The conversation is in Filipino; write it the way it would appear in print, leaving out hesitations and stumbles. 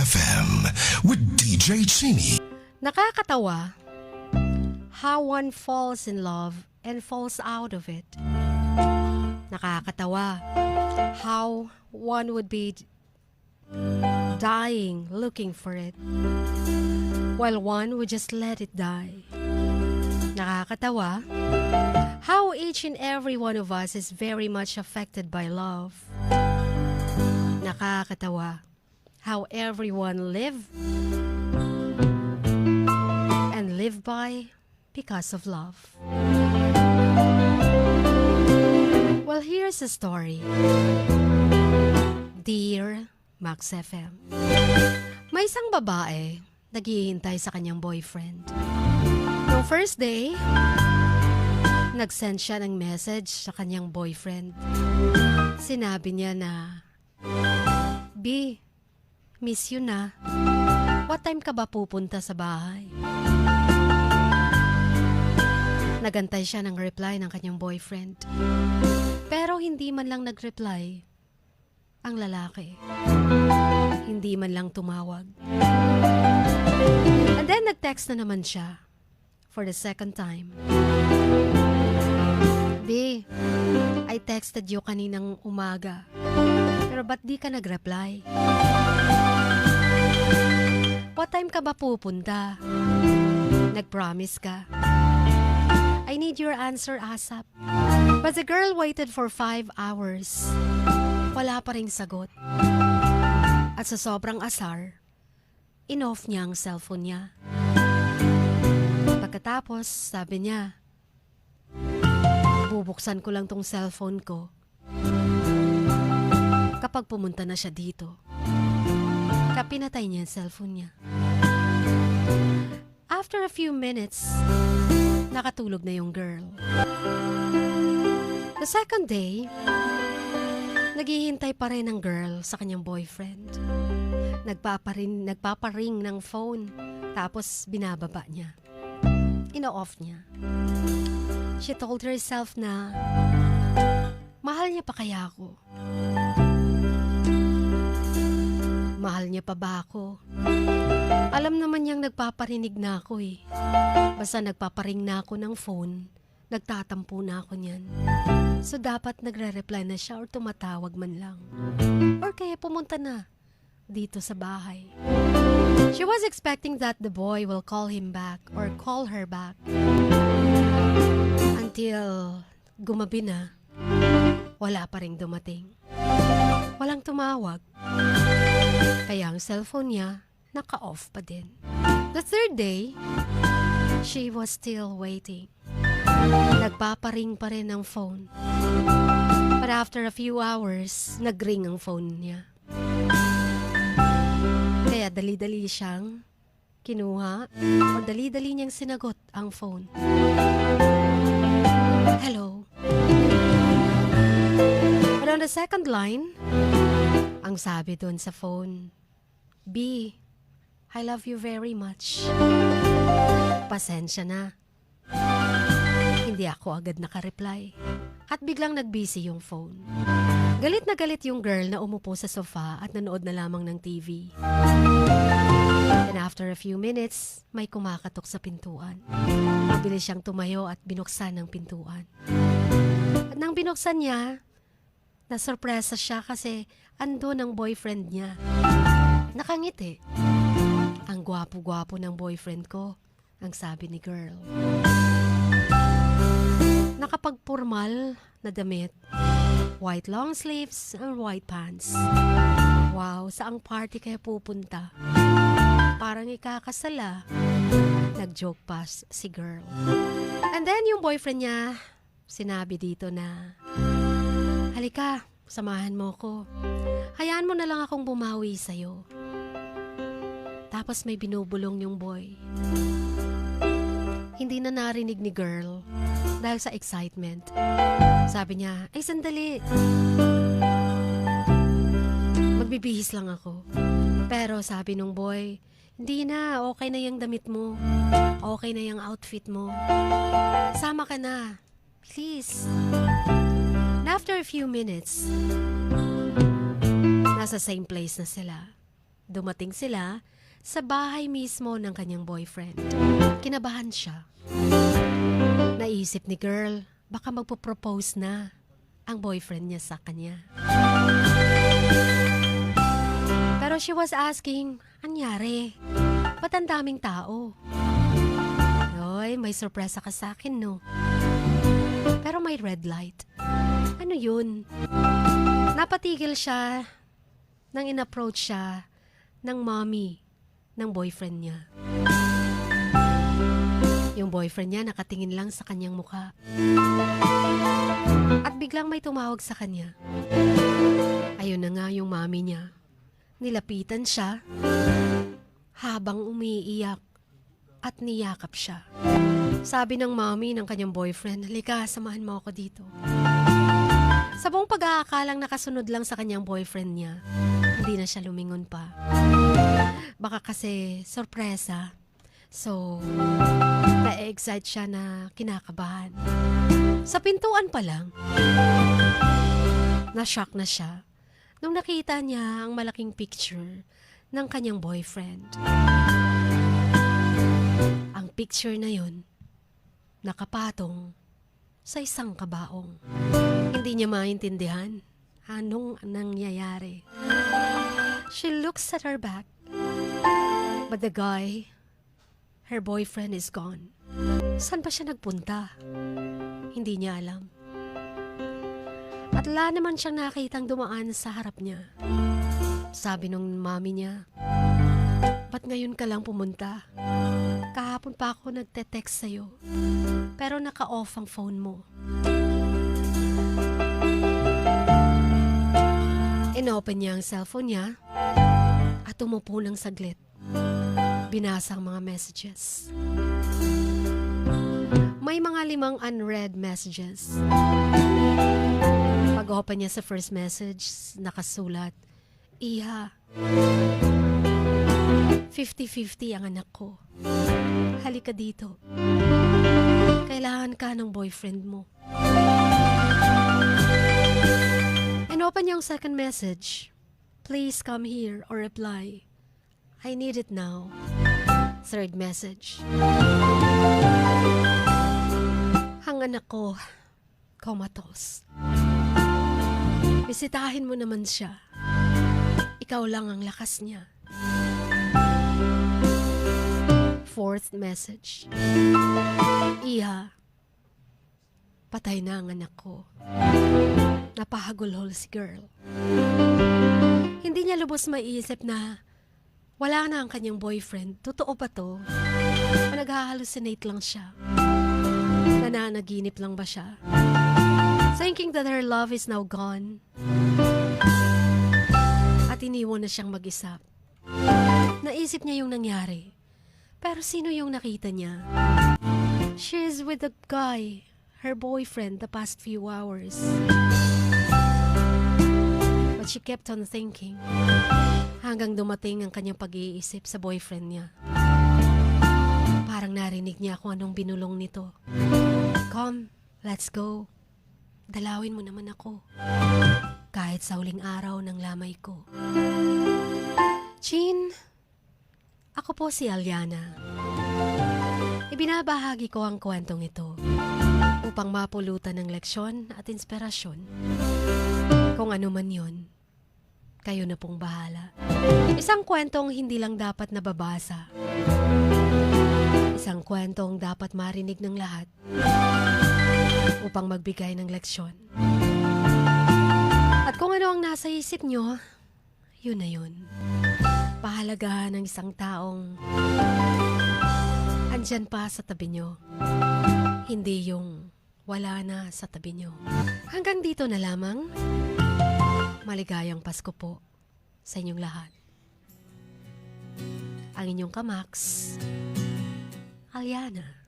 FM with DJ Chinny. Nakakatawa how one falls in love and falls out of it. Nakakatawa how one would be dying looking for it while one would just let it die. Nakakatawa how each and every one of us is very much affected by love. Nakakatawa how everyone live and live by because of love. Well, here's a story. Dear Max FM. May isang babae naghihintay sa kanyang boyfriend. Noong first day, nag-send siya ng message sa kanyang boyfriend. Sinabi niya na, B, miss you na. What time ka ba pupunta sa bahay? Nagantay siya ng reply ng kanyang boyfriend. Pero hindi man lang nag-reply ang lalaki. Hindi man lang tumawag. And then nag-text na naman siya for the second time. B, I texted you kaninang umaga. Pero ba't di ka nag-reply? What time ka ba pupunta? Nag-promise ka. I need your answer ASAP. But the girl waited for 5 hours. Wala pa ring sagot. At sa sobrang asar, in-off niya ang cellphone niya. Pagkatapos, sabi niya, bubuksan ko lang tong cellphone ko kapag pumunta na siya dito. Kapinatay niya ang cellphone niya. After a few minutes, nakatulog na yung girl. The second day, naghihintay pa rin ang girl sa kanyang boyfriend. Nagpaparing ng phone, tapos binababa niya. Ino-off niya. She told herself na, mahal niya pa kaya ako? Mahal niya pa ba ako? Alam naman niyang nagpaparinig na ako eh. Basta nagpaparing na ako ng phone, nagtatampo na ako niyan. So dapat nagre-reply na siya or tumatawag man lang. Or kaya pumunta na dito sa bahay. She was expecting that the boy will call him back or call her back. Until gumabi na, wala pa ring dumating. Walang tumawag. Kaya ang cellphone niya, naka-off pa din. The third day, she was still waiting. Nagpaparing pa rin ang phone. But after a few hours, nag-ring ang phone niya. Kaya dali-dali siyang kinuha o dali-dali niyang sinagot ang phone. Hello. But on the second line, ang sabi doon sa phone, B, I love you very much. Pasensya na. Hindi ako agad nakareply. At biglang nag-busy yung phone. Galit na galit yung girl na umupo sa sofa at nanood na lamang ng TV. And after a few minutes, may kumakatok sa pintuan. Mabilis siyang tumayo at binuksan ang pintuan. At nang binuksan niya, nasurpresa siya kasi andun ang boyfriend niya. Nakangiti. Ang gwapo-gwapo ng boyfriend ko, ang sabi ni girl. Nakapagpormal na damit, white long sleeves and white pants. Wow, saang party kaya pupunta? Parang ikakasala. Nag-joke pa si girl. And then yung boyfriend niya, sinabi dito na, halika, samahan mo ko. Hayaan mo na lang akong bumawi sa'yo. Tapos may binubulong yung boy. Hindi na narinig ni girl dahil sa excitement. Sabi niya, ay sandali. Magbibihis lang ako. Pero sabi nung boy, hindi na, okay na yung damit mo. Okay na yung outfit mo. Sama ka na. Please. And after a few minutes, nasa same place na sila. Dumating sila sa bahay mismo ng kanyang boyfriend. Kinabahan siya. Naisip ni girl, baka magpo-propose na ang boyfriend niya sa kanya. Pero she was asking, anyari? Ba't ang daming tao? Hoy, may sorpresa ka sa akin, no? Pero may red light. Ano yun? Napatigil siya nang in-approach siya ng mommy ng boyfriend niya. Yung boyfriend niya nakatingin lang sa kanyang mukha. At biglang may tumawag sa kanya. Ayun na nga yung mommy niya. Nilapitan siya habang umiiyak at niyakap siya. Sabi ng mommy ng kanyang boyfriend, halika, samahan mo ako dito. Sa buong pag-aakalang nakasunod lang sa kanyang boyfriend niya, hindi na siya lumingon pa. Baka kasi sorpresa. So, na-excite siya na kinakabahan. Sa pintuan pa lang, na-shock na siya nung nakita niya ang malaking picture ng kanyang boyfriend. Ang picture na yun, nakapatong sa isang kabaong. Hindi niya maintindihan anong nangyayari. She looks at her back, but the guy, her boyfriend, is gone. Saan ba siya nagpunta? Hindi niya alam. At wala naman siyang nakitang dumaan sa harap niya. Sabi nung mami niya, ba't ngayon ka lang pumunta? Kahapon pa ako nagte-text sa'yo. Pero naka-off ang phone mo. Inopen niya ang cellphone niya at umupo ng saglit. Binasa ang mga messages. May mga 5 unread messages. Pag-open niya sa first message, nakasulat, Iha, 50-50 ang anak ko. Halika dito. Kailangan ka ng boyfriend mo. Inopen niya ang second message. Please come here or reply. I need it now. Third message. Ang anak ko, comatose. Bisitahin mo naman siya. Ikaw lang ang lakas niya. Fourth message. Iha, patay na ang anak ko. Napahagulhol si girl. Hindi niya lubos maiisip na wala na ang kanyang boyfriend. Totoo ba to? O nag-hallucinate lang siya? Nananaginip lang ba siya? Thinking that her love is now gone. At iniwan na siyang mag-isa. Naisip niya yung nangyari. Pero sino yung nakita niya? She is with the guy, her boyfriend, the past few hours. But she kept on thinking. Hanggang dumating ang kanyang pag-iisip sa boyfriend niya. Parang narinig niya kung anong binulong nito. Come, let's go. Dalawin mo naman ako. Kahit sa huling araw ng lamay ko. Chin, ako po si Aliana. Ibinabahagi ko ang kwentong ito upang mapulutan ng leksyon at inspirasyon. Kung ano man yun, kayo na pong bahala. Isang kwentong hindi lang dapat nababasa. Isang kwentong dapat marinig ng lahat upang magbigay ng leksyon. At kung ano ang nasa isip nyo, yun na yun. Pahalagahan ng isang taong andyan pa sa tabi nyo. Hindi yung wala na sa tabi nyo. Hanggang dito na lamang. Maligayang Pasko po sa inyong lahat. Ang inyong kamaks, Aliana.